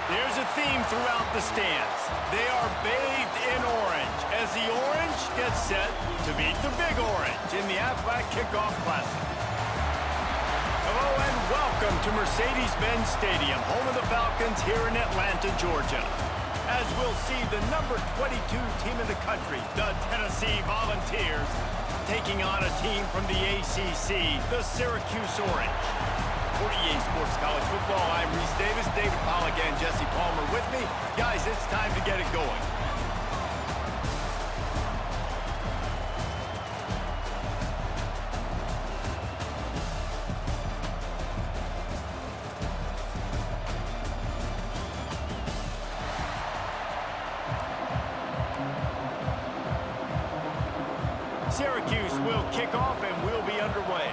There's a theme throughout the stands. They are bathed in orange as the Orange gets set to meet the Big Orange in the Aflac Kickoff Classic. Hello and welcome to Mercedes-Benz Stadium, home of the Falcons here in Atlanta, Georgia. As we'll see the number 22 team in the country, the Tennessee Volunteers, taking on a team from the ACC, the Syracuse Orange. For EA Sports College Football, I'm Reese Davis, David Pollack, and Jesse Palmer with me. Guys, it's time to get it going. Syracuse will kick off and we'll be underway.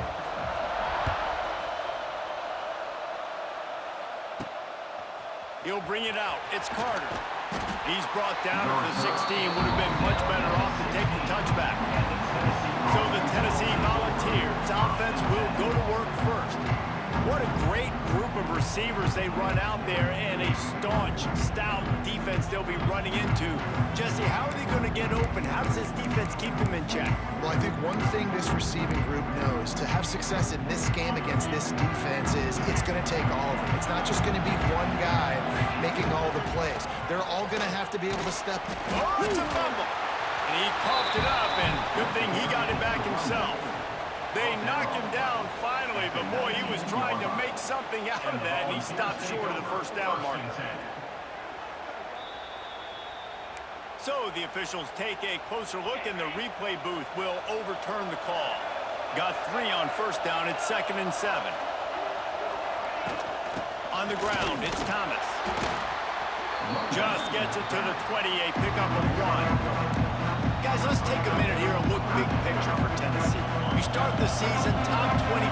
He'll bring it out. It's Carter. He's brought down to the 16. Would have been much better off to take the touchback. So the Tennessee Volunteers offense will go to work first. What a great group of receivers they run out there, and a staunch, stout defense they'll be running into. Jesse, how are they going to get open? How does this defense keep them in check? Well, I think one thing this receiving group knows, to have success in this game against this defense is it's going to take all of them. It's not just going to be one guy making all the plays. They're all going to have to be able to step. Oh, it's a fumble. And he coughed it up, and good thing he got it back himself. They knocked him down finally, but boy, he was trying to make something out of that, and he stopped short of the first down marker. So the officials take a closer look, and the replay booth will overturn the call. Got 3 on first down. It's 2nd and 7. On the ground, it's Thomas. Just gets it to the 20, a pickup of 1. Guys, let's take a minute here and look big picture for Tennessee. You start the season top 25.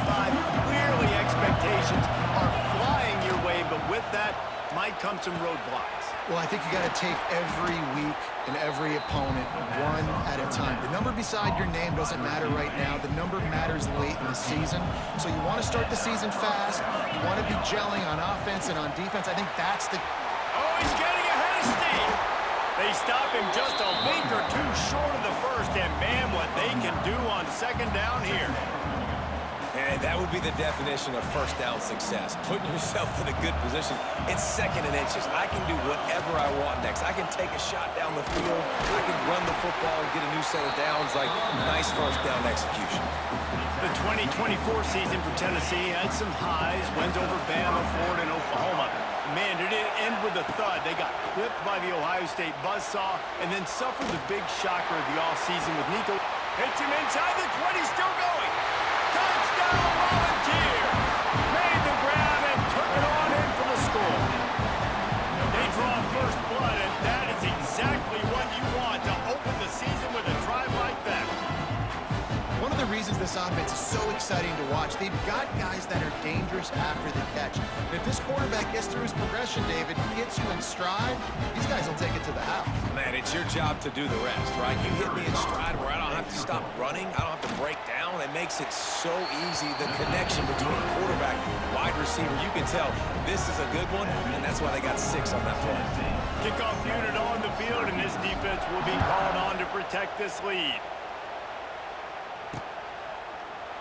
Clearly expectations are flying your way, but with that might come some roadblocks. Well, I think you got to take every week and every opponent one at a time. The number beside your name doesn't matter right now. The number matters late in the season. So you want to start the season fast. You want to be gelling on offense and on defense. I think that's the... Oh, he's getting ahead of steam. They stop him just a link or two short of the first, and man, what they can do on 2nd down here. And that would be the definition of first down success. Putting yourself in a good position. It's 2nd and inches. I can do whatever I want next. I can take a shot down the field. I can run the football and get a new set of downs. Like, nice first down execution. The 2024 season for Tennessee had some highs, wins over Bama, Florida, and Oklahoma. Man, did it end with a thud. They got clipped by the Ohio State buzzsaw and then suffered the big shocker of the offseason with Nico. Hits him inside the 20, still going. Touchdown, Volunteers! Made the grab and took it on in for the score. They draw first blood, and that is exactly what you want to open the season with a drive like that. One of the reasons this offense is so exciting to watch, they've got guys that are dangerous after the catch. And if this quarterback gets through his progression, David, hits you in stride, these guys will take it to the house. Man, it's your job to do the rest, right? You hit me in stride where I don't have to stop running. I don't have to break down. It makes it so easy. The connection between quarterback and wide receiver, you can tell this is a good one, and that's why they got 6 on that play. Kickoff unit on the field, and this defense will be called on to protect this lead.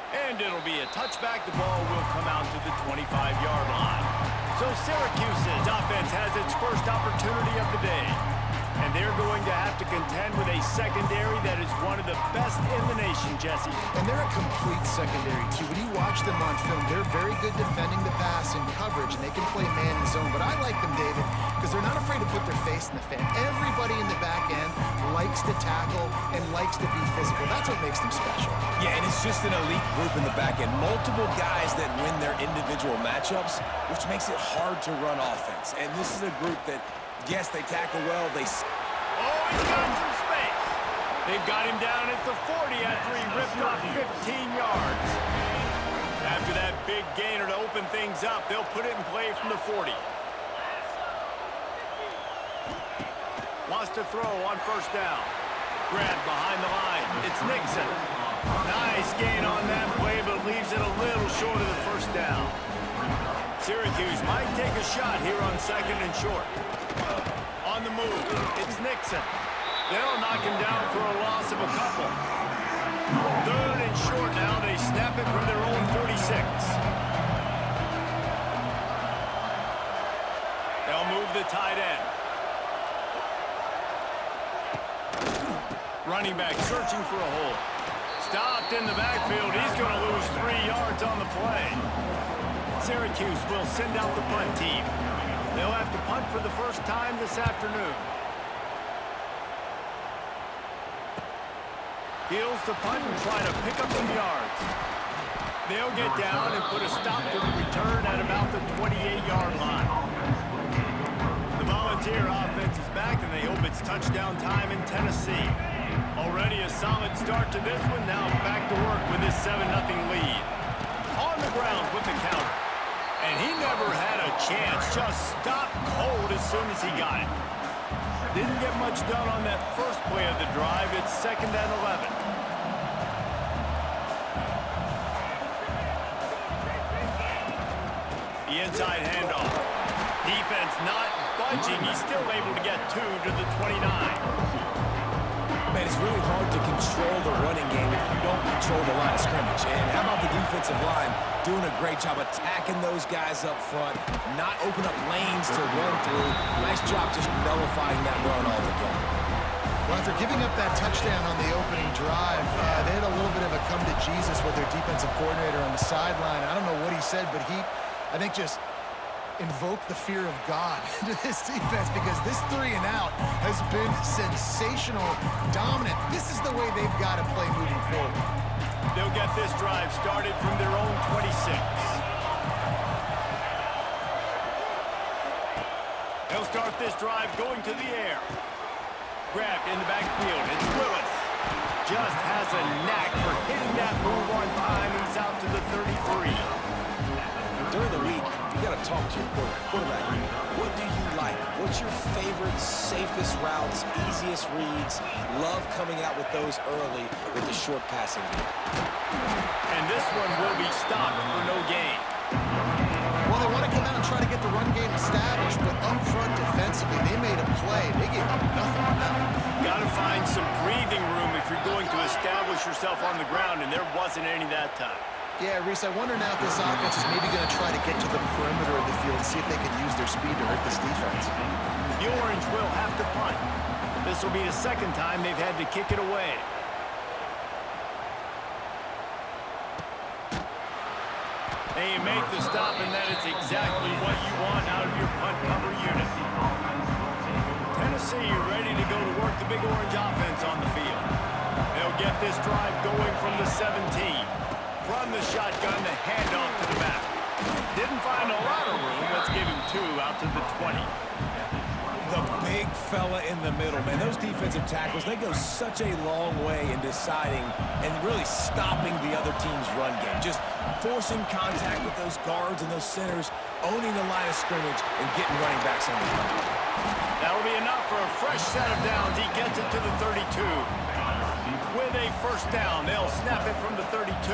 And it'll be a touchback. The ball will come out to the 25-yard line. So Syracuse's offense has its first opportunity of the day. And they're going to have to contend with a secondary that is one of the best in the nation, Jesse. And they're a complete secondary, too. When you watch them on film, they're very good defending the pass and coverage, and they can play man and zone. But I like them, David, because they're not afraid to put their face in the fan. Everybody in the back end likes to tackle and likes to be physical. That's what makes them special. Yeah, and it's just an elite group in the back end. Multiple guys that win their individual matchups, which makes it hard to run offense. And this is a group that, yes, they tackle well. Oh, he's got some space. They've got him down at the 40 after he ripped off 15 yards. After that big gainer to open things up, they'll put it in play from the 40. Wants to throw on first down. Grab behind the line. It's Nixon. Nice gain on that play, but leaves it a little short of the first down. Syracuse might take a shot here on 2nd and short. On the move, it's Nixon. They'll knock him down for a loss of a couple. 3rd and short now. They snap it from their own 46. They'll move the tight end. Running back searching for a hole. Stopped in the backfield. He's going to lose 3 yards on the play. Syracuse will send out the punt team. They'll have to punt for the first time this afternoon. Heels the punt and try to pick up some yards. They'll get down and put a stop to the return at about the 28-yard line. The Volunteer offense is back, and they hope it's touchdown time in Tennessee. Already a solid start to this one. Now back to work with this 7-0 lead. On the ground with the counter. And he never had a chance. Just stopped cold as soon as he got it. Didn't get much done on that first play of the drive. It's 2nd and 11. The inside handoff. Defense not budging. He's still able to get 2 to the 29. Man, it's really hard to control the running game if you don't control the line of scrimmage. And how about the defensive line doing a great job attacking those guys up front, not open up lanes to run through. Nice job just nullifying that run altogether. Well, after giving up that touchdown on the opening drive, they had a little bit of a come to Jesus with their defensive coordinator on the sideline. I don't know what he said, but he, I think, just invoke the fear of God into this defense, because this 3 and out has been sensational, dominant. This is the way they've got to play moving forward. They'll get this drive started from their own 26. They'll start this drive going to the air. Grabbed in the backfield. It's Willis. Just has a knack for hitting that move on time. He's out to the 33. During the week, you got to talk to your quarterback. What do you like? What's your favorite, safest routes, easiest reads? Love coming out with those early with the short passing game. And this one will be stopped for no gain. Well, they want to come out and try to get the run game established, but up front defensively, they made a play. They gave up nothing on that. Got to find some breathing room if you're going to establish yourself on the ground, and there wasn't any that time. Yeah, Reese, I wonder now if this offense is maybe going to try to get to the perimeter of the field and see if they can use their speed to hurt this defense. The Orange will have to punt. This will be the 2nd time they've had to kick it away. They make the stop, and that is exactly what you want out of your punt cover unit. Tennessee ready to go to work the Big Orange offense on the field. They'll get this drive going from the 17. From the shotgun, the handoff to the back. Didn't find a lot of room. Let's give him 2 out to the 20. The big fella in the middle, man. Those defensive tackles, they go such a long way in deciding and really stopping the other team's run game. Just forcing contact with those guards and those centers, owning the line of scrimmage, and getting running backs on the ground. That'll be enough for a fresh set of downs. He gets it to the 32. With a first down, they'll snap it from the 32.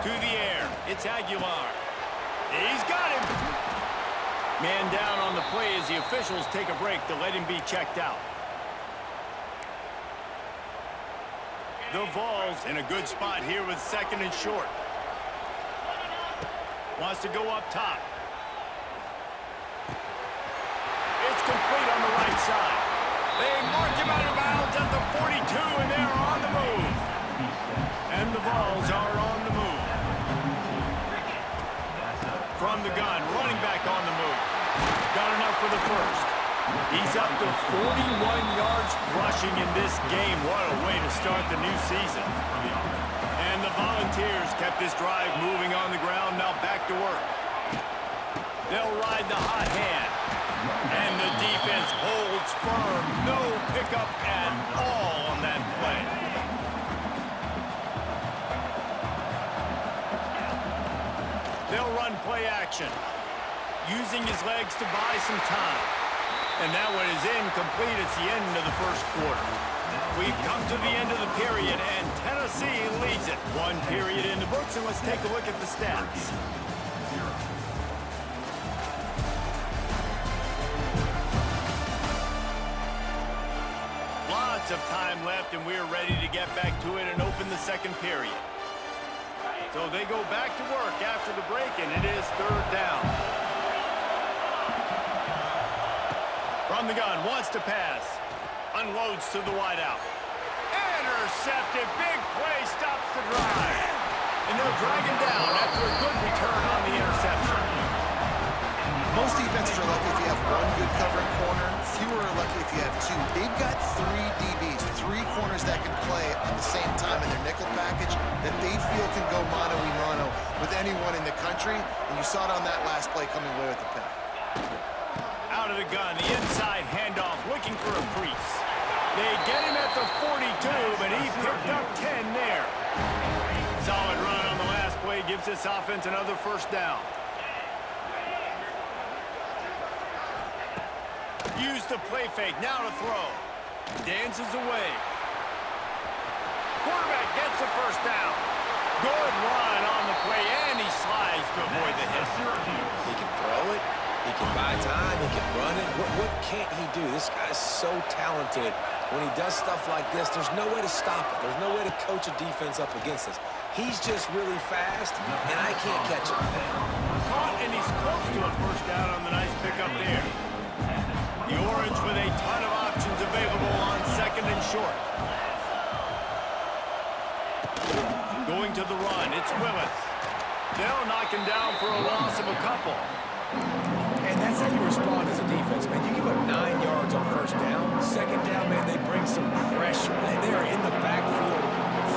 To the air, it's Aguilar. He's got him. Man down on the play as the officials take a break to let him be checked out. The Vols in a good spot here with 2nd and short. Wants to go up top. It's complete on the right side. They mark him out of bounds at the 42, and they're on the move. And the Vols are on the move. From the gun, running back on the move. Got enough for the first. He's up to 41 yards rushing in this game. What a way to start the new season. And the Volunteers kept this drive moving on the ground. Now back to work. They'll ride the hot hand. And the defense holds firm. No pickup at all on that play. They'll run play action, using his legs to buy some time. And that one is incomplete. It's the end of the first quarter. We've come to the end of the period, and Tennessee leads it. 1 period in the books, and let's take a look at the stats. minutes of time left, and we're ready to get back to it and open the second period. So they go back to work after the break, and it is third down. From the gun, wants to pass. Unloads to the wideout. Intercepted. Big play, stops the drive. And they'll drag him down after a good return on the interception. Most defenses are lucky if you have one good covering corner. Fewer are lucky if you have two. They've got three DBs, three corners that can play at the same time in their nickel package that they feel can go mano-a-mano with anyone in the country. And you saw it on that last play coming away with the pick. Out of the gun, the inside handoff, looking for a crease. They get him at the 42, but he picked up 10 there. Solid run on the last play, gives this offense another first down. Use the play fake, now to throw. Dances away. Quarterback gets the first down. Good run on the play, and he slides to avoid the hit. He can throw it. He can buy time. He can run it. What can't he do? This guy is so talented. When he does stuff like this, there's no way to stop it. There's no way to coach a defense up against this. He's just really fast, and I can't catch him. Caught, and he's close to a first down on the nice pickup there. The Orange with a ton of options available on second and short. Going to the run, it's Willis. They'll knock him down for a loss of a couple. And that's how you respond as a defense, man. You give up 9 yards on first down. Second down, man, they bring some pressure. They are in the backfield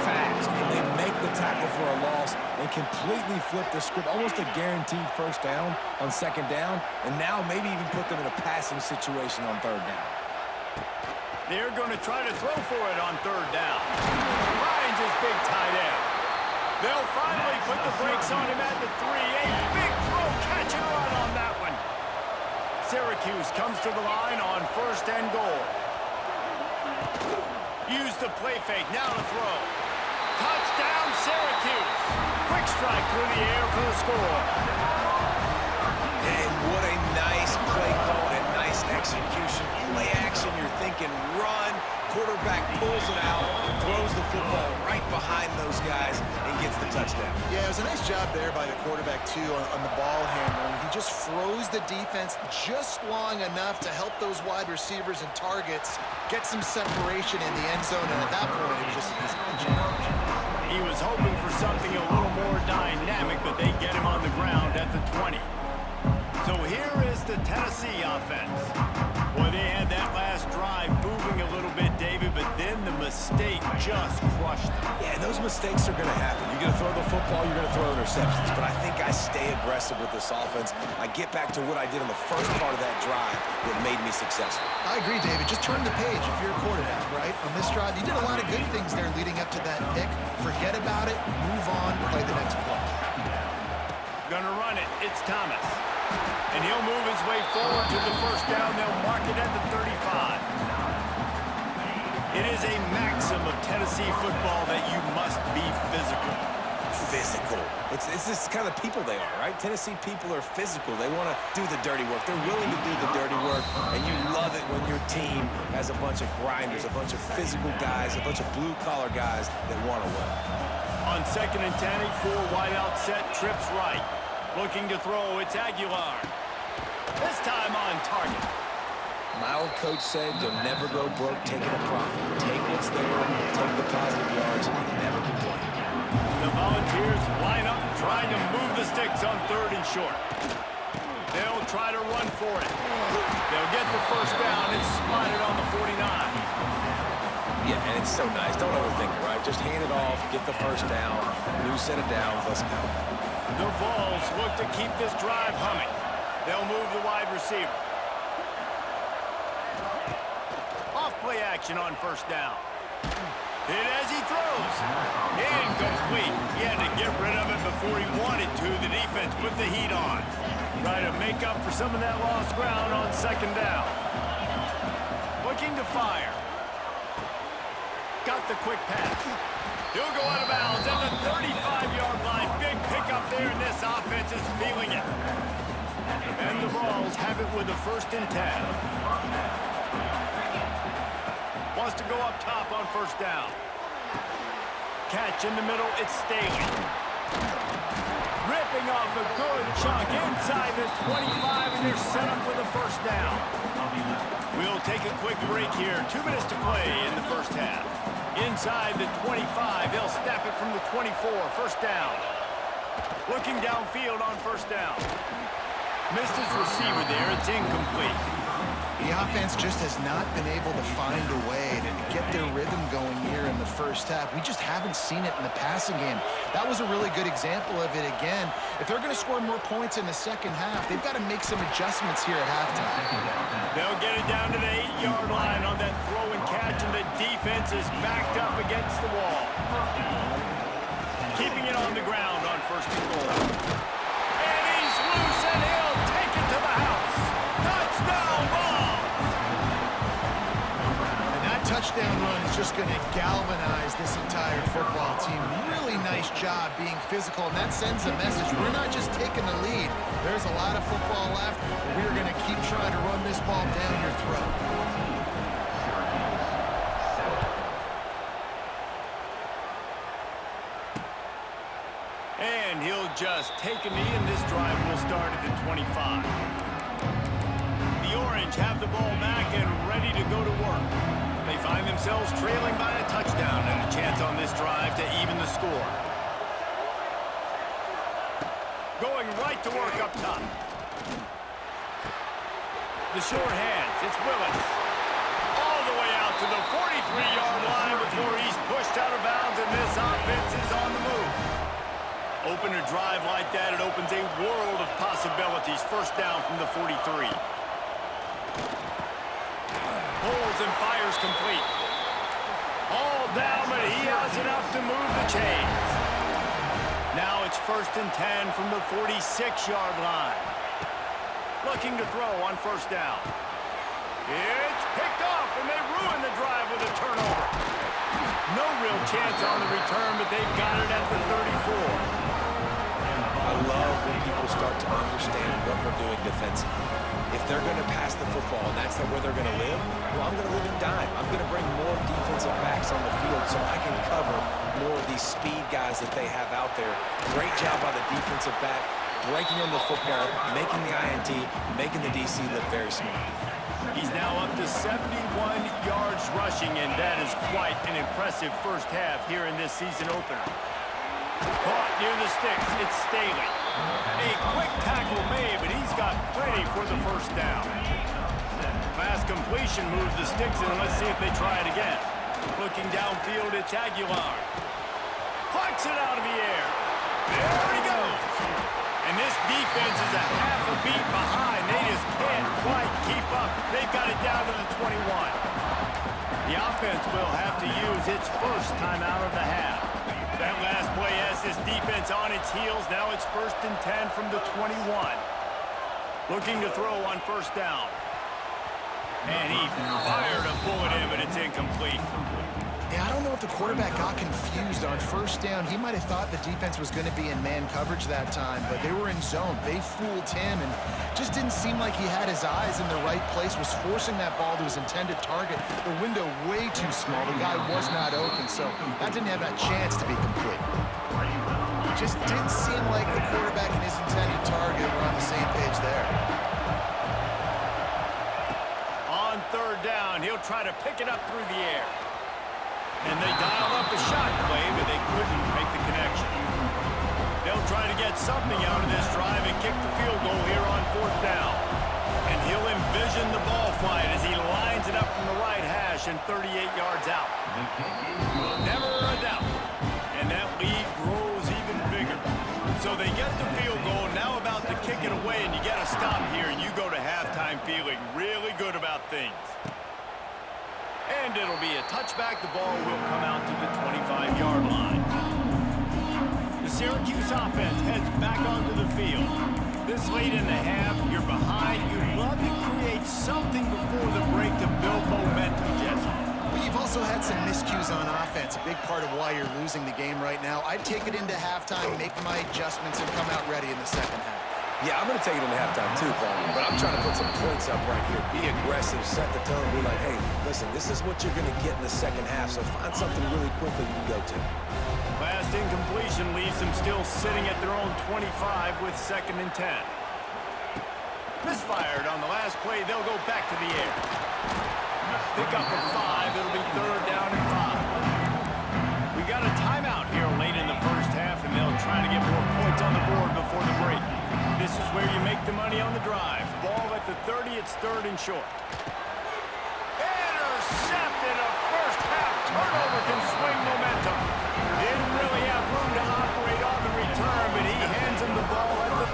fast, and they make the tackle for a loss and completely flip the script. Almost a guaranteed first down on second down, and now maybe even put them in a passing situation on third down. They're going to try to throw for it on third down. Finds his big tight end. They'll finally put the brakes on him at the 3. A big throw, catch and run on that one. Syracuse comes to the line on first and goal. Use the play fake, now to throw. Touchdown, Syracuse. Quick strike through the air for the score. And what a nice play call and nice execution. Play action, you're thinking run. Quarterback pulls it out, throws the football right behind those guys, and gets the touchdown. Yeah, it was a nice job there by the quarterback, too, on the ball handling. He just froze the defense just long enough to help those wide receivers and targets get some separation in the end zone, and at that point, it was just an easy coverage. He was hoping for something a little more dynamic, but they get him on the ground at the 20. So here is the Tennessee offense. Boy, they had that last drive moving a little bit, David, but then the mistake just crushed them. Yeah, and those mistakes are going to happen. You're going to throw the football, you're going to throw interceptions, but I think I stay aggressive with this offense. I get back to what I did in the first part of that drive that made me successful. I agree, David. Just turn the page if you're a quarterback, right? On this drive, you did a lot of good things there leading up to that pick. Forget about it, move on, play the next play. Gonna run it, it's Thomas. And he'll move his way forward to the first down. They'll mark it at the 35. It is a maxim of Tennessee football that you must be physical. Physical. It's this kind of people they are, right? Tennessee people are physical. They want to do the dirty work. They're willing to do the dirty work, and you love it when your team has a bunch of grinders, a bunch of physical guys, a bunch of blue-collar guys that want to win. On second and 10, a full wideout set, trips right. Looking to throw, it's Aguilar. This time on target. My old coach said you'll never go broke taking a profit. Take what's there, take the positive yards, and never complain. The Volunteers line up, trying to move the sticks on third and short. They'll try to run for it. They'll get the first down. It's spotted on the 49. Yeah, and it's so nice. Don't overthink it, right? Just hand it off, get the first down, new set of downs, let's go. The Vols look to keep this drive humming. They'll move the wide receiver. Off play action on first down. Hit as he throws. Incomplete. He had to get rid of it before he wanted to. The defense put the heat on. Try to make up for some of that lost ground on second down. Looking to fire. Got the quick pass. He'll go out of bounds at the 35-yard line. Big pickup there, and this offense is feeling it. And the Vols have it with a 1st and 10. Wants to go up top on first down. Catch in the middle, it's Staley. Ripping off a good chunk inside the 25, and they're set up with a first down. We'll take a quick break here. 2 minutes to play in the first half. Inside the 25, they'll snap it from the 24, first down. Looking downfield on first down. Missed his receiver there, it's incomplete. The offense just has not been able to find a way to get their rhythm going here in the first half. We just haven't seen it in the passing game. That was a really good example of it again. If they're going to score more points in the second half, they've got to make some adjustments here at halftime. They'll get it down to the 8-yard line on that throw and catch, and the defense is backed up against the wall. Keeping it on the ground on first and goal. And he's loose, and he'll take it to the house. Touchdown ball! And that touchdown run is just going to galvanize this entire football team. Really nice job being physical, and that sends a message. We're not just taking the lead. There's a lot of football left, but we're going to keep trying to run this ball down your throat. And he'll just take a knee, and this drive will start at the 25. The Orange have the ball back and ready to go to work. They find themselves trailing by a touchdown and a chance on this drive to even the score. Going right to work up top. The short hands, it's Willis. All the way out to the 43-yard line before he's pushed out of bounds, and this offense is on the move. Open a drive like that, it opens a world of possibilities. First down from the 43. Pulls and fires complete. All down, but he has enough to move the chains. Now it's first and 10 from the 46-yard line. Looking to throw on first down. It's picked off, and they ruin the drive with a turnover. No real chance on the return, but they've got it at the 34. I love when people start to understand what we're doing defensively. If they're going to pass the football and that's where they're going to live, well, I'm going to live in dime. I'm going to bring more defensive backs on the field so I can cover more of these speed guys that they have out there. Great job by the defensive back, breaking on the football, making the INT, making the DC look very smart. He's now up to 71 yards rushing, and that is quite an impressive first half here in this season opener. Caught near the sticks, it's Staley. A quick tackle made, but he's got plenty for the first down. Pass completion moves the sticks, and let's see if they try it again. Looking downfield, it's Aguilar. Plucks it out of the air. There he goes. And this defense is a half a beat behind. They just can't quite keep up. They've got it down to the 21. The offense will have to use its first timeout of the half. That last play has this defense on its heels. Now it's first and 10 from the 21. Looking to throw on first down. And he fired a bullet in, but it's incomplete. Yeah, I don't know if the quarterback got confused on first down. He might have thought the defense was going to be in man coverage that time, but they were in zone. They fooled him and just didn't seem like he had his eyes in the right place, was forcing that ball to his intended target. The window way too small. The guy was not open, so that didn't have that chance to be complete. Just didn't seem like the quarterback and his intended target were on the same page there. On third down, he'll try to pick it up through the air. And they dialed up a shot play, but they couldn't make the connection. They'll try to get something out of this drive and kick the field goal here on fourth down. And he'll envision the ball flight as he lines it up from the right hash and 38 yards out. Never a doubt. And that lead grows even bigger. So they get the field goal, now about to kick it away, and you get a stop here, and you go to halftime feeling really good about things. And it'll be a touchback. The ball will come out to the 25-yard line. The Syracuse offense heads back onto the field. This late in the half, you're behind. You'd love to create something before the break to build momentum, Jesse. But you've also had some miscues on offense, a big part of why you're losing the game right now. I'd take it into halftime, make my adjustments, and come out ready in the second half. Yeah, I'm going to take it into halftime too, Paul, but I'm trying to put some points up right here. Be aggressive, set the tone, be like, hey, listen, this is what you're going to get in the second half, so find something really quickly you can go to. Last incompletion leaves them still sitting at their own 25 with 2nd and 10. Misfired on the last play. They'll go back to the air. Pick up the 5. It'll be 3rd down and 5. We got a timeout here late in the first half, and they'll try to get more points on the board before the break. This is where you make the money on the drive. Ball at the 30. It's 3rd and short. Intercepted. A first half turnover can swing momentum. Didn't really have room to operate on the return, but he hands him the ball at the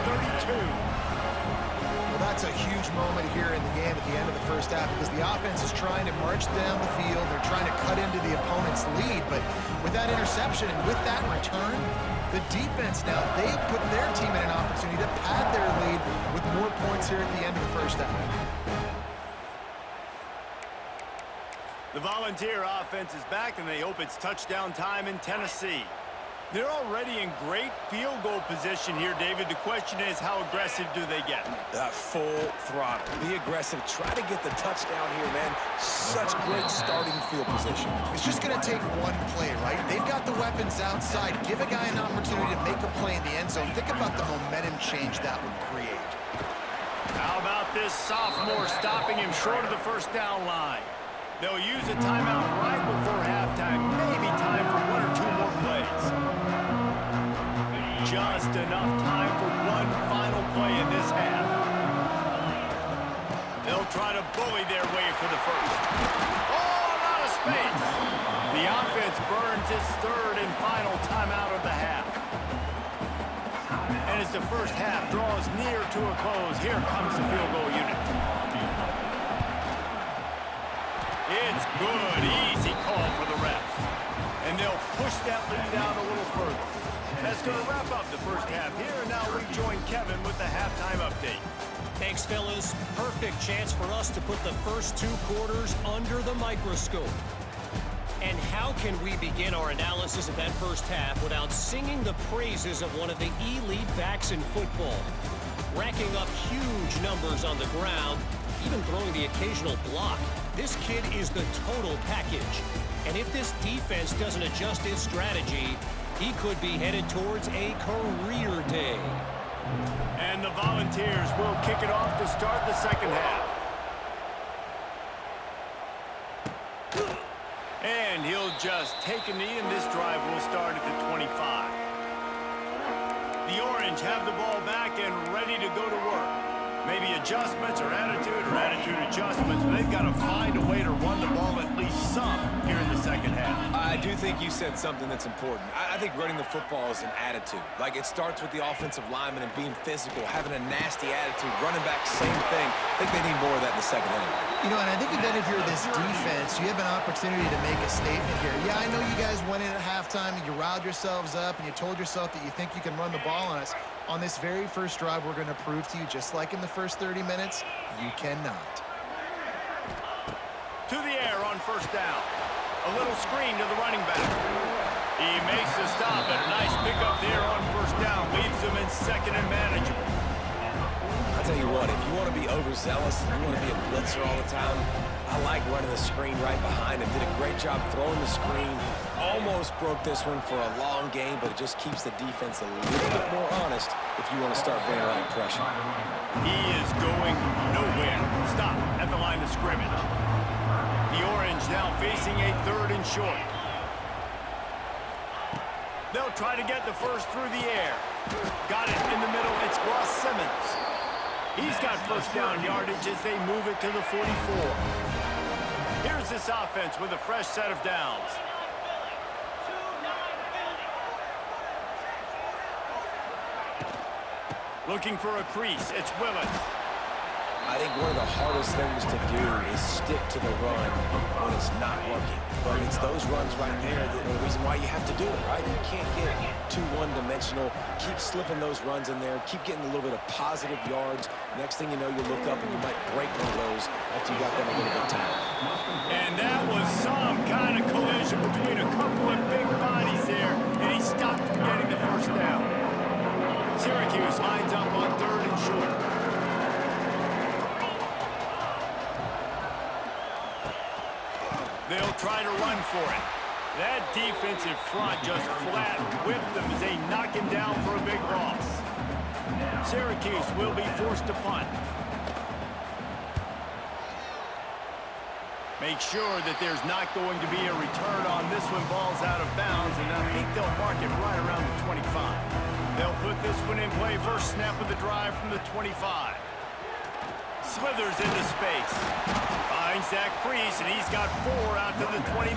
32. Well, that's a huge moment here in the game at the end of the first half because the offense is trying to march down the field. They're trying to cut into the opponent's lead, but with that interception and with that return, the defense now, they put their team in an opportunity to pad their lead with more points here at the end of the first half. The Volunteer offense is back, and they hope it's touchdown time in Tennessee. They're already in great field goal position here, David. The question is, how aggressive do they get? Full throttle. Be aggressive. Try to get the touchdown here, man. Such great starting field position. It's just going to take one play, right? They've got the weapons outside. Give a guy an opportunity to make a play in the end zone. Think about the momentum change that would create. How about this sophomore stopping him short of the first down line? They'll use a timeout right before halftime. Maybe time for 1 or 2 more plays. Just enough time for one final play in this half. They'll try to bully their way for the first. Oh, a lot of space. The offense burns its 3rd and final timeout of the half. And as the first half draws near to a close, here comes the field goal unit. It's good. Easy call for the refs. And they'll push that lead out a little further. That's going to wrap up the first half here. And now we join Kevin with the halftime update. Thanks, fellas. Perfect chance for us to put the first 2 quarters under the microscope. And how can we begin our analysis of that first half without singing the praises of one of the elite backs in football? Racking up huge numbers on the ground, even throwing the occasional block. This kid is the total package. And if this defense doesn't adjust its strategy, he could be headed towards a career day. And the Volunteers will kick it off to start the second half. And he'll just take a knee, and this drive will start at the 25. The Orange have the ball back and ready to go to work. Maybe adjustments or attitude adjustments, but they've got to find a way to run the ball at least some here in the second half. I do think you said something that's important. I think running the football is an attitude. Like, it starts with the offensive lineman and being physical, having a nasty attitude. Running back, same thing. I think they need more of that in the second half. You know, and I think again, if you're this defense, you have an opportunity to make a statement here. Yeah, I know you guys went in at halftime and you riled yourselves up and you told yourself that you think you can run the ball on us. On this very first drive, we're going to prove to you, just like in the first 30 minutes, you cannot. To the air on first down. A little screen to the running back. He makes the stop, and a nice pickup there on first down. Leaves him in 2nd and manageable. I'll tell you what, if you want to be overzealous, you want to be a blitzer all the time, I like running the screen right behind him. Did a great job throwing the screen. Almost broke this one for a long game, but it just keeps the defense a little bit more honest if you want to start bringing around pressure. He is going nowhere. Stop at the line of scrimmage. The Orange now facing a 3rd and short. They'll try to get the first through the air. Got it in the middle. It's Ross Simmons. He's got first down yardage as they move it to the 44. Here's this offense with a fresh set of downs. Looking for a crease. It's Willis. I think one of the hardest things to do is stick to the run when it's not working. But it's those runs right there that are the reason why you have to do it, right? You can't get too one-dimensional. Keep slipping those runs in there. Keep getting a little bit of positive yards. Next thing you know, you look up and you might break one of those after you got them a little bit tired. And that was some kind of collision between a couple of big bodies there, and he stopped from getting the first down. Syracuse lines up on 3rd and short. They'll try to run for it. That defensive front just flat whipped them as they knock him down for a big loss. Syracuse will be forced to punt. Make sure that there's not going to be a return on this when ball's out of bounds, and I think they'll mark it right around the 25. They'll put this one in play. First snap of the drive from the 25. Slithers into space. Finds that crease, and he's got 4 out to the 29.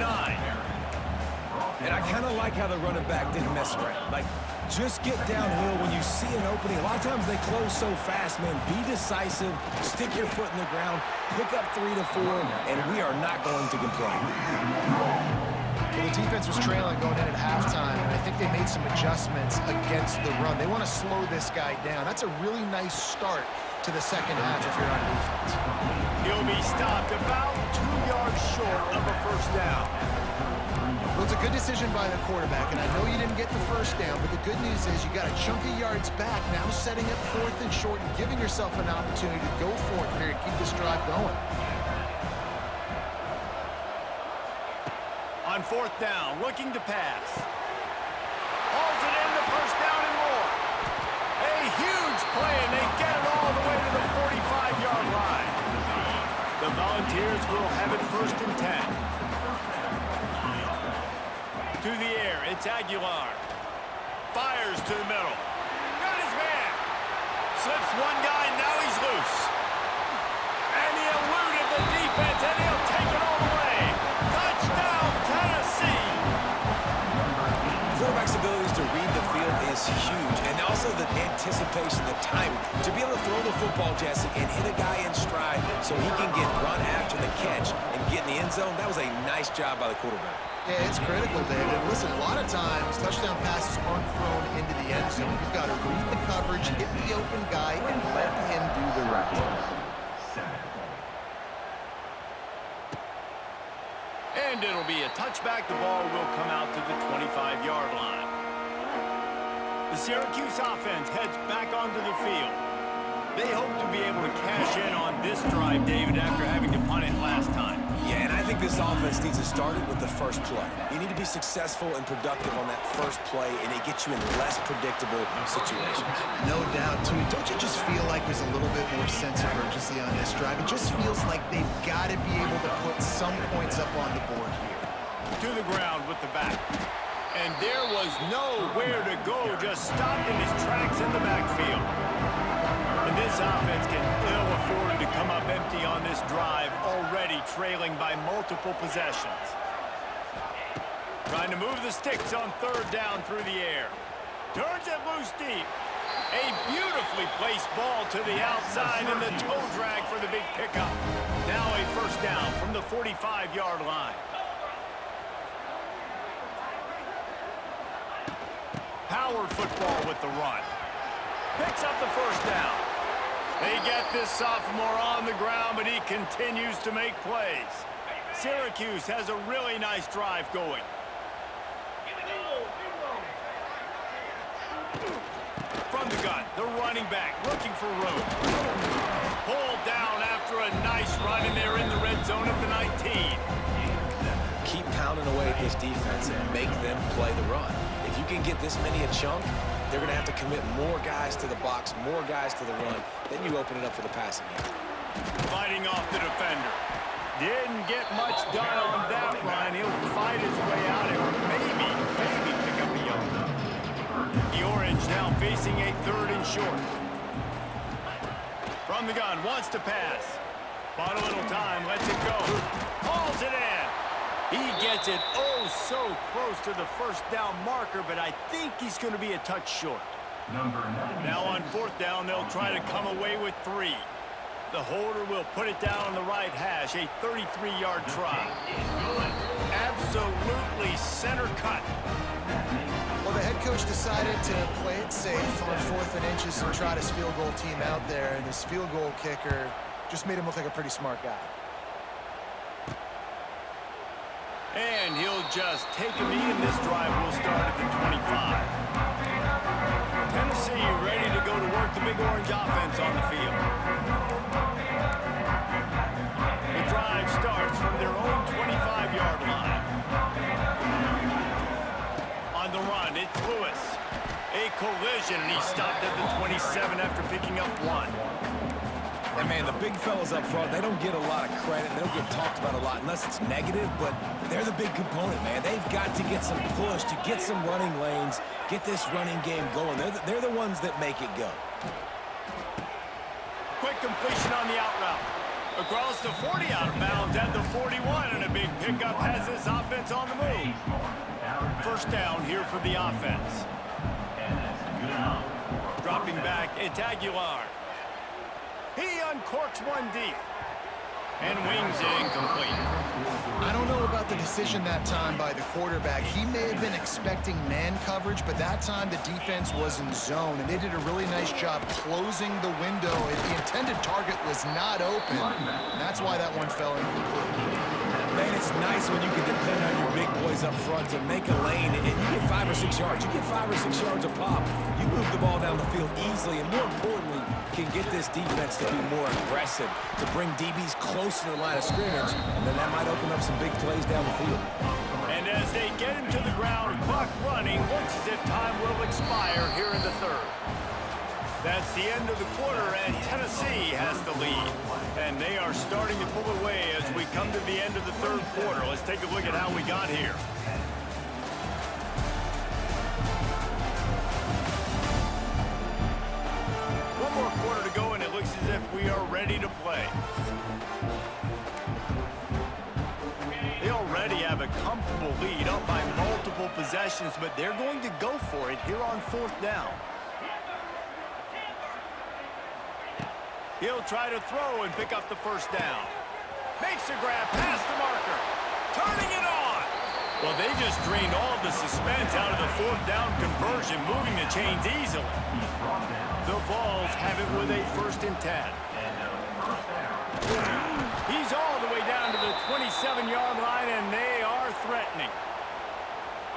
And I kind of like how the running back didn't mess around. Like, just get downhill when you see an opening. A lot of times they close so fast, man. Be decisive, stick your foot in the ground, pick up 3 to 4, and we are not going to complain. Well, the defense was trailing going in at halftime, and I think they made some adjustments against the run. They want to slow this guy down. That's a really nice start to the second half if you're on defense. He'll be stopped about 2 yards short of a first down. Well, it's a good decision by the quarterback, and I know you didn't get the first down, but the good news is you got a chunk of yards back, now setting up 4th and short and giving yourself an opportunity to go for it here and keep this drive going. On 4th down, looking to pass. Hauls it in, the first down and more. A huge play, and they get it all the way to the 45-yard line. The Volunteers will have it 1st and 10. To the air, it's Aguilar. Fires to the middle. Got his man. Slips one guy, now he's loose. And he eluded the defense, and he'll take it all the way. Touchdown, Tennessee. Quarterback's abilities to read the field is huge, and also the anticipation, the timing. To be able to throw the football, Jesse, and hit a guy in stride so he can get run after the catch and get in the end zone, that was a nice job by the quarterback. Yeah, it's critical, David. Listen, a lot of times, touchdown passes aren't thrown into the end zone. You've got to read the coverage, hit the open guy, and let him do the rest. And it'll be a touchback. The ball will come out to the 25-yard line. The Syracuse offense heads back onto the field. They hope to be able to cash in on this drive, David, after having to punt it last time. Yeah, and I think this offense needs to start it with the first play. You need to be successful and productive on that first play, and it gets you in less predictable situations. No doubt, too. Don't you just feel like there's a little bit more sense of urgency on this drive? It just feels like they've got to be able to put some points up on the board here. To the ground with the back. And there was nowhere to go, just stopped in his tracks in the backfield. And this offense can ill afford to come up empty on this drive, already trailing by multiple possessions. Trying to move the sticks on 3rd down through the air. Turns it loose deep. A beautifully placed ball to the outside and the toe drag for the big pickup. Now a first down from the 45-yard line. Power football with the run. Picks up the first down. They get this sophomore on the ground, but he continues to make plays. Syracuse has a really nice drive going. From the gun, the running back looking for room. Pulled down after a nice run, and they're in the red zone at the 19. Keep pounding away at this defense and make them play the run. If you can get this many a chunk, they're going to have to commit more guys to the box, more guys to the run. Then you open it up for the passing game. Fighting off the defender. Didn't get much done on that run. He'll fight his way out and maybe pick up a yard. The Orange now facing a 3rd and short. From the gun, wants to pass. Bought a little time, lets it go. Hauls it in. He gets it so close to the first down marker, but I think he's going to be a touch short. Now on 4th down, they'll try to come away with 3. The holder will put it down on the right hash, a 33-yard try. Absolutely center cut. Well, the head coach decided to play it safe on 4th and inches and trot his field goal team out there, and his field goal kicker just made him look like a pretty smart guy. And he'll just take a knee, and this drive will start at the 25. Tennessee ready to go to work the Big Orange offense on the field. The drive starts from their own 25-yard line. On the run, it's Lewis. A collision, and he stopped at the 27 after picking up 1. And, man, the big fellas up front, they don't get a lot of credit. They don't get talked about a lot unless it's negative, but they're the big component, man. They've got to get some push, to get some running lanes, get this running game going. They're the ones that make it go. Quick completion on the out route. Across the 40 out of bounds at the 41, and a big pickup has this offense on the move. First down here for the offense. Dropping back, it's Aguilar. He uncorks one deep and wings it incomplete. I don't know about the decision that time by the quarterback. He may have been expecting man coverage, but that time the defense was in zone, and they did a really nice job closing the window. The intended target was not open, and that's why that one fell incomplete. Man, it's nice when you can depend on your big boys up front to make a lane, and you get 5 or 6 yards. You get 5 or 6 yards a pop. You move the ball down the field easily, and more importantly, can get this defense to be more aggressive, to bring DBs close to the line of scrimmage, and then that might open up some big plays down the field. And as they get him to the ground, clock running, looks as if time will expire here in the third. That's the end of the quarter, and Tennessee has the lead. And they are starting to pull away as we come to the end of the third quarter. Let's take a look at how we got here. One more quarter to go, and it looks as if we are ready to play. They already have a comfortable lead, up by multiple possessions, but they're going to go for it here on 4th down. He'll try to throw and pick up the first down. Makes a grab past the marker. Turning it on. Well, they just drained all the suspense out of the 4th down conversion, moving the chains easily. The Vols have it with a 1st and 10. He's all the way down to the 27-yard line, and they are threatening.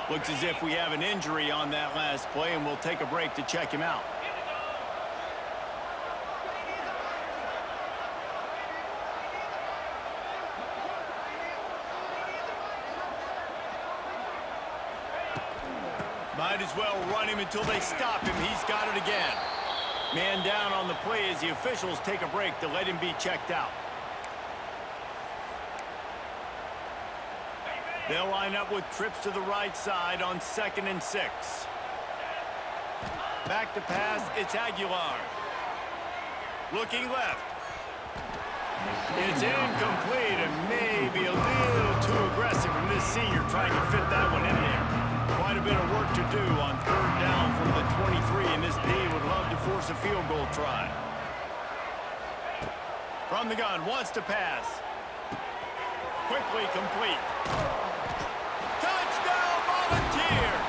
Looks as if we have an injury on that last play, and we'll take a break to check him out. Might as well run him until they stop him. He's got it again. Man down on the play as the officials take a break to let him be checked out. They'll line up with trips to the right side on 2nd and 6. Back to pass, it's Aguilar. Looking left. It's incomplete and maybe a little too aggressive from this senior trying to fit that one in there. Quite a bit of work to do on 3rd down from the 23, and this D would love to force a field goal try. From the gun, wants to pass. Quickly complete. Touchdown, Volunteers!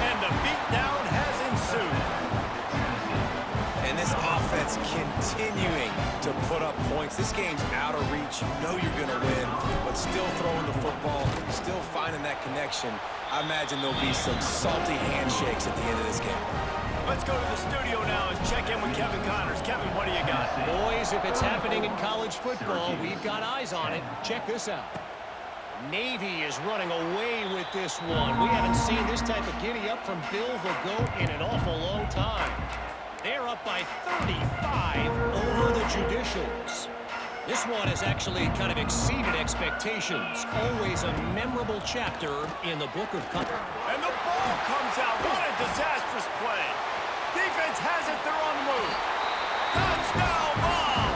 And the beatdown has ensued. And this offense continuing to put up points. This game's out of reach. You know you're going to win, but still throwing the football, still finding that connection. I imagine there'll be some salty handshakes at the end of this game. Let's go to the studio now and check in with Kevin Connors. Kevin, what do you got? Boys, if it's happening in college football, we've got eyes on it. Check this out. Navy is running away with this one. We haven't seen this type of giddy-up from Bill the GOAT in an awful long time. They're up by 35 over the Judicials. This one has actually kind of exceeded expectations. Always a memorable chapter in the book of Cup. And the ball comes out. What a disastrous play. Defense has it. They're on the move. Touchdown ball.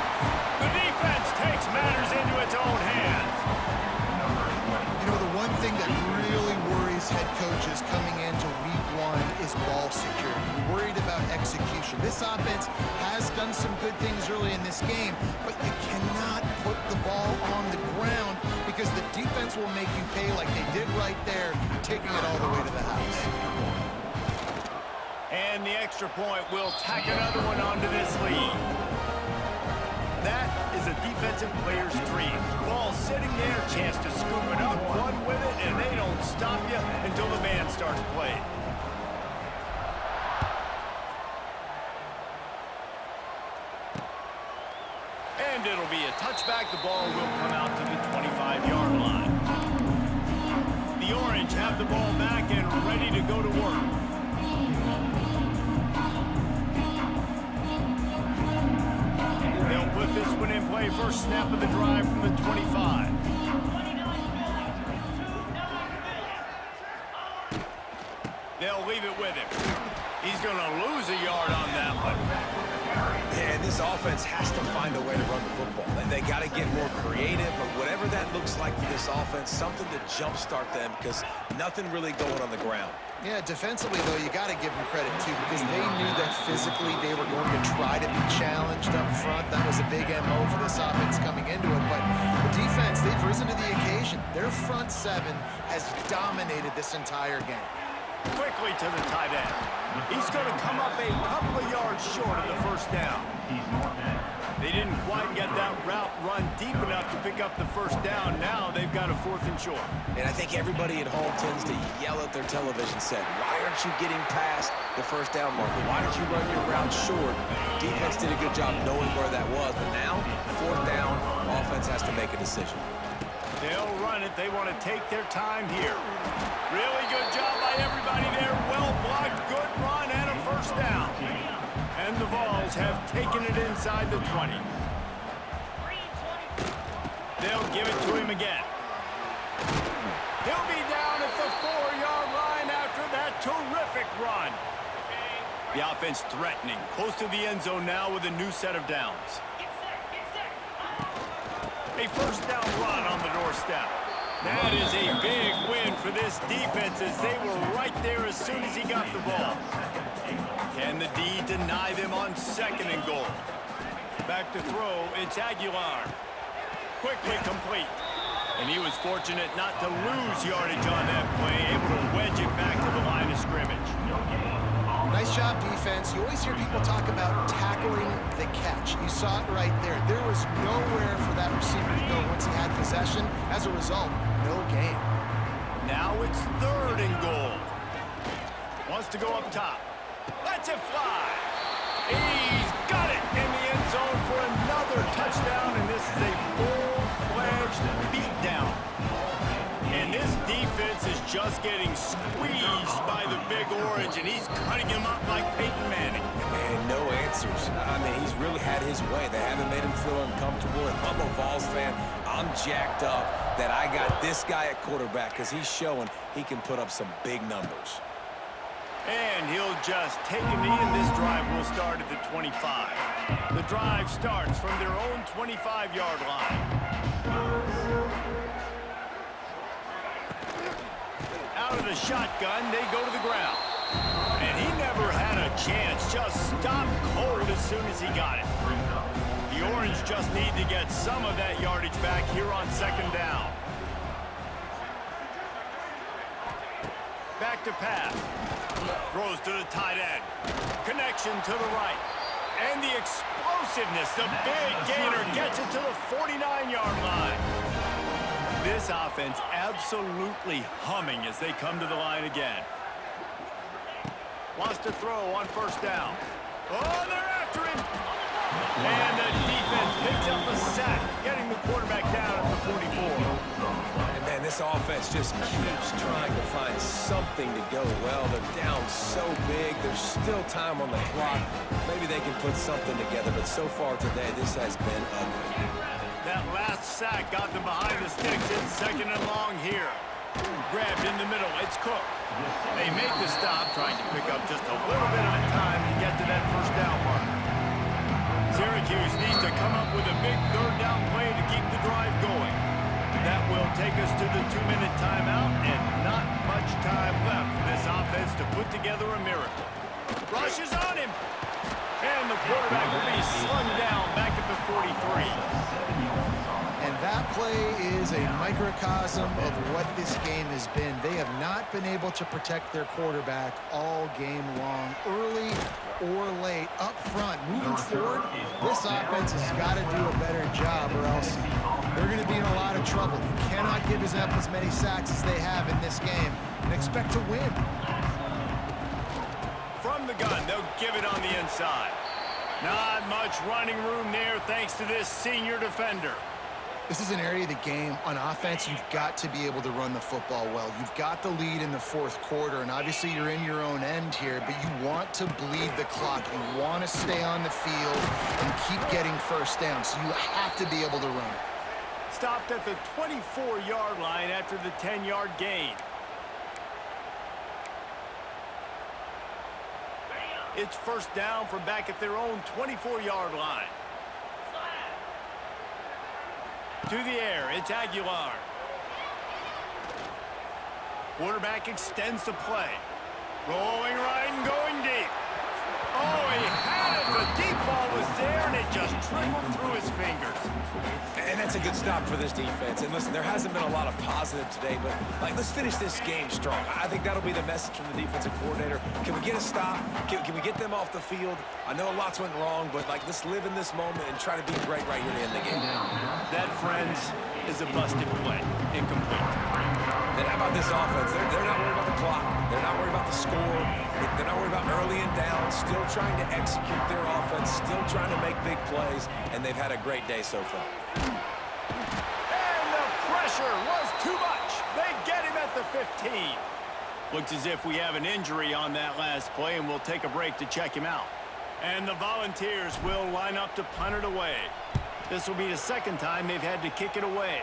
The defense takes matters into its own hands. You know, the one thing that really worries head coaches coming into week 1 is ball security. You're worried about execution. This offense has done some good things early in this game, but you cannot put the ball on the ground because the defense will make you pay like they did right there, taking it all the way to the house. And the extra point will tack another one onto this lead. That is a defensive player's dream. Ball sitting there, chance to scoop it up, run with it, and they don't stop you until the band starts playing. And it'll be a touchback. The ball will come out to the 25-yard line. The Orange have the ball back and ready to go to work. They'll put this one in play. First snap of the drive from the 25. They'll leave it with him. He's going to lose a yard on that one. Yeah, this offense has to find a way to run the football. They got to get more creative, or whatever that looks like for this offense, something to jumpstart them, because nothing really going on the ground. Yeah, defensively, though, you got to give them credit, too, because they knew that physically they were going to try to be challenged up front. That was a big MO for this offense coming into it. But the defense, they've risen to the occasion. Their front seven has dominated this entire game. Quickly to the tight end. He's going to come up a couple of yards short of the first down. They didn't quite get that route run deep enough to pick up the first down. Now they've got a 4th and short. And I think everybody at home tends to yell at their television set, why aren't you getting past the first down marker? Why did you run your route short? Defense did a good job knowing where that was, but now, 4th down, offense has to make a decision. They'll run it. They want to take their time here. Really good job by everybody there. Well blocked, good run, and a first down. And the Vols have taken it inside the 20. They'll give it to him again. He'll be down at the 4-yard line after that terrific run. The offense threatening, close to the end zone now with a new set of downs. A first down run on the doorstep. That is a big win for this defense, as they were right there as soon as he got the ball. Can the D deny them on 2nd and goal? Back to throw, it's Aguilar. Quickly complete. And he was fortunate not to lose yardage on that play, able to wedge it back to the line of scrimmage. Nice job, defense. You always hear people talk about tackling the catch. You saw it right there. There was nowhere for that receiver to go once he had possession. As a result, no gain. Now it's 3rd and goal. Wants to go up top. Lets it fly. He's got it in the end zone for another touchdown, and this is a full-fledged beatdown. And this defense is just getting squeezed by the Big Orange, and he's cutting him up like Peyton Manning. And no answers. I mean, he's really had his way. They haven't made him feel uncomfortable. If I'm a Vols fan, I'm jacked up that I got this guy at quarterback, because he's showing he can put up some big numbers. And he'll just take a knee, and this drive will start at the 25. The drive starts from their own 25-yard line. Out of the shotgun, they go to the ground. And he never had a chance, just stopped cold as soon as he got it. The Orange just need to get some of that yardage back here on 2nd down. Back to pass. Throws to the tight end. Connection to the right. And the explosiveness, the big gainer gets it to the 49-yard line. This offense absolutely humming as they come to the line again. Wants to throw on 1st down. Oh, they're after him. And the defense picks up a sack, getting the quarterback down at the 44. And man, this offense just keeps trying to find something to go well. They're down so big. There's still time on the clock. Maybe they can put something together, but so far today, this has been ugly. That last sack got them behind the sticks. It's 2nd and long here. Grabbed in the middle. It's Cook. They make the stop, trying to pick up just a little bit at a time to get to that first down marker. Syracuse needs to come up with a big 3rd down play to keep the drive going. That will take us to the 2-minute timeout, and not much time left for this offense to put together a miracle. Rushes on him. And the quarterback will be slung down back at the 43. And that play is a microcosm of what this game has been. They have not been able to protect their quarterback all game long, early or late, up front. Moving forward, this offense has got to do a better job, or else they're going to be in a lot of trouble. You cannot give up as many sacks as they have in this game and expect to win. From the gun, they'll give it on the inside. Not much running room there thanks to this senior defender. This is an area of the game. On offense, you've got to be able to run the football well. You've got the lead in the fourth quarter, and obviously you're in your own end here, but you want to bleed the clock. You want to stay on the field and keep getting first down, so you have to be able to run it. Stopped at the 24-yard line after the 10-yard gain. It's first down from back at their own 24-yard line. To the air, it's Aguilar. Quarterback extends the play. Rolling right and going deep. Oh, he had it. The deep ball was there, and it just trickled through his fingers. And that's a good stop for this defense. And listen, there hasn't been a lot of positive today, but let's finish this game strong. I think that'll be the message from the defensive coordinator. Can we get a stop? Can we get them off the field? I know lots went wrong, but let's live in this moment and try to be great right here to end the game. That, friends, is a busted play. Incomplete. Then how about this offense? They're not worried about the clock. They're not worried about the score. They're not worried about early and down. Still trying to execute their offense. Still trying to make big plays. And they've had a great day so far. And the pressure was too much. They get him at the 15. Looks as if we have an injury on that last play, and we'll take a break to check him out. And the Volunteers will line up to punt it away. This will be the second time they've had to kick it away.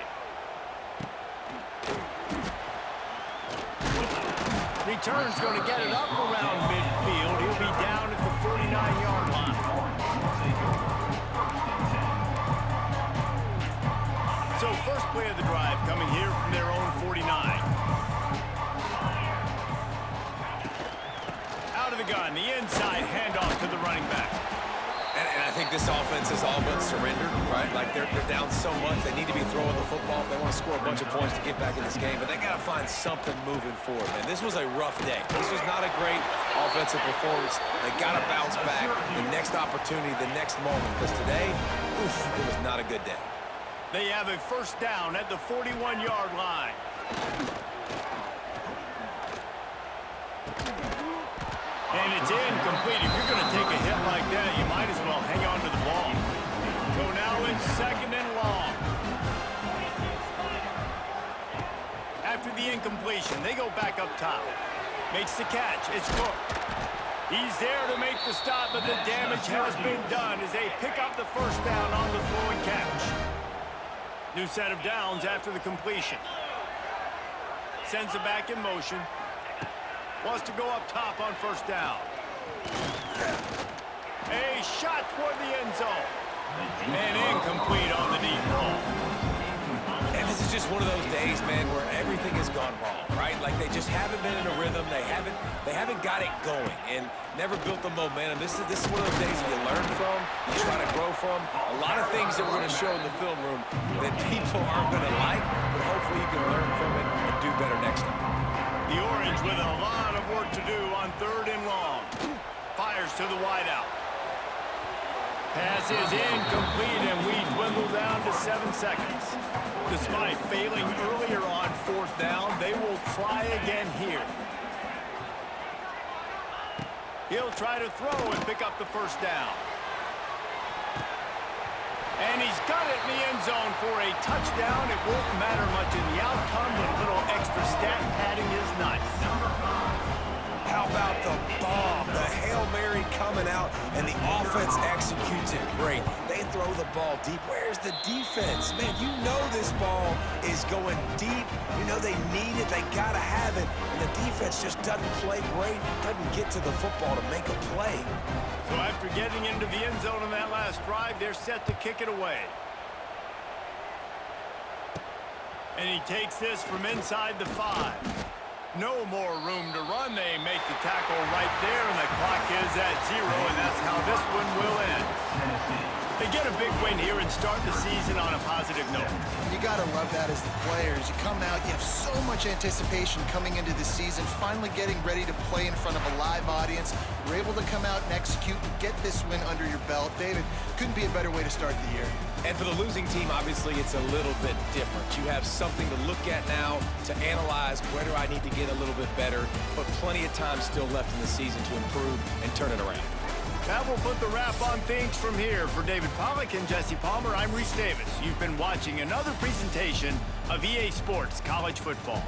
Return's going to get it up around midfield. He'll be down at the 49-yard line. So first play of the drive coming here from their own 49. Out of the gun, the inside handoff to the running back. And I think this offense is all but surrendered, right? They're down so much. They need to be throwing the football if they want to score a bunch of points to get back in this game. But they got to find something moving forward, man. This was a rough day. This was not a great offensive performance. They got to bounce back the next opportunity, the next moment. Because today, it was not a good day. They have a first down at the 41-yard line. And it's incomplete. If you're going to take a hit like that, you might as well hang on to the ball. So now it's second and long. After the incompletion, they go back up top. Makes the catch. It's Cook. He's there to make the stop, but the damage has been done as they pick up the first down on the throw and catch. New set of downs after the completion. Sends it back in motion. Wants to go up top on first down. A shot toward the end zone. And incomplete on the deep ball. And this is just one of those days, man, where everything has gone wrong, right? They just haven't been in a rhythm. They haven't got it going and never built the momentum. This is one of those days that you learn from, you try to grow from. A lot of things that we're going to show in the film room that people aren't going to like, but hopefully you can learn from it and do better next time. The Orange with a lot of work to do on third and long. Fires to the wideout. Pass is incomplete, and we dwindle down to 7 seconds. Despite failing earlier on fourth down, they will try again here. He'll try to throw and pick up the first down. And he's got it in the end zone for a touchdown. It won't matter much in the outcome, but a little extra stat padding is nice. How about the bomb? The Hail Mary coming out, and the offense executes it great. They throw the ball deep. Where's the defense? Man, you know this ball is going deep. You know they need it. They got to have it. And the defense just doesn't play great, doesn't get to the football to make a play. So after getting into the end zone on that last drive, they're set to kick it away. And he takes this from inside the 5. No more room to run. They make the tackle right there, and the clock is at 0, and that's how this one will end. They get a big win here and start the season on a positive note. You got to love that as the players. You come out, you have so much anticipation coming into the season, finally getting ready to play in front of a live audience. You're able to come out and execute and get this win under your belt. David, couldn't be a better way to start the year. And for the losing team, obviously, it's a little bit different. You have something to look at now to analyze where do I need to get a little bit better, but plenty of time still left in the season to improve and turn it around. That will put the wrap on things from here. For David Pollack and Jesse Palmer, I'm Reese Davis. You've been watching another presentation of EA Sports College Football.